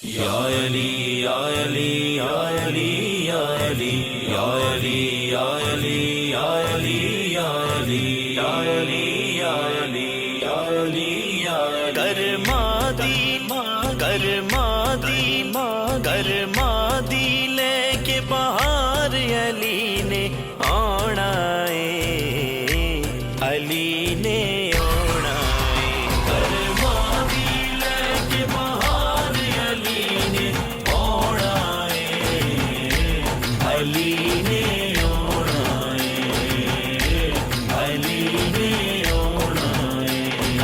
या अली या अली या अली या अली या अली या अली या अली या अली या अली या अली या अली या कर्मा दी लेके बाहर अली ने आना है, अली ने आना है। कर्मा दी लेके बाहर अली ने आना है, अली ने आना है, अली ने आना है।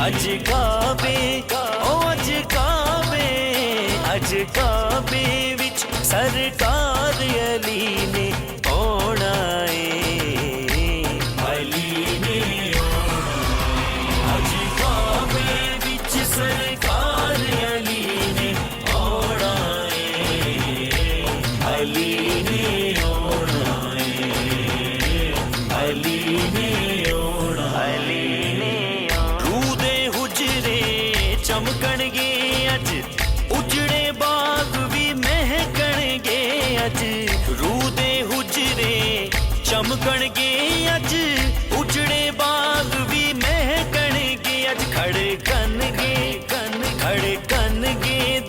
अज काबे अज काबे विच सरकार अली ने आना है, अली ने आना है। अज काबे विच सरकार अली ने आना है, अली ने आना है, अली ने आना है, अली ने आना। रूह दे हुजरे चमकणगे अज, उजड़े बाग भी महकणगे अज। रूह दे हुजरे चमकणगे अज, उजड़े बाग भी महकणगे अज। खड़कणगे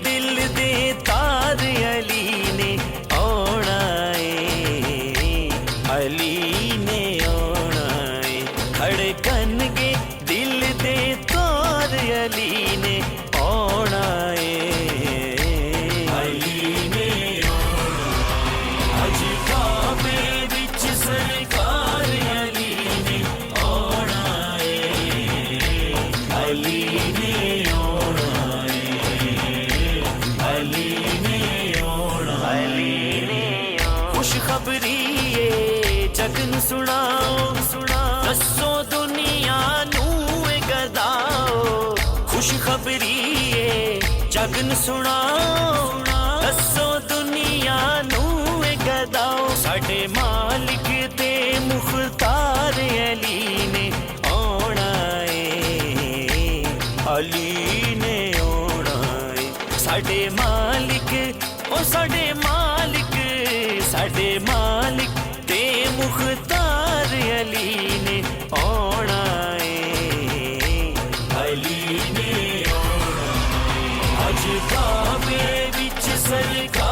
दिल दे तार अली ने आना है, अली ने आना है। खड़कणगे दिल दे तार अली ने आना है, सरकार अली ने आना है, अली ने आना है, अली ने आना है, अली ने आना। खुशखबरी ये जगन सुनाओ दसो दुनिया नू गदाओ। खुशखबरी ये जगन सुनाओ दसो दुनिया नू गदाओ। साडे मालिक ते मुख्तार अली ने आना है, अली ने आना है। साडे मालिक ओ साडे मालिक ते मुख्तार अली ने आना है, अली ने आना है। अज काबे विच सरकार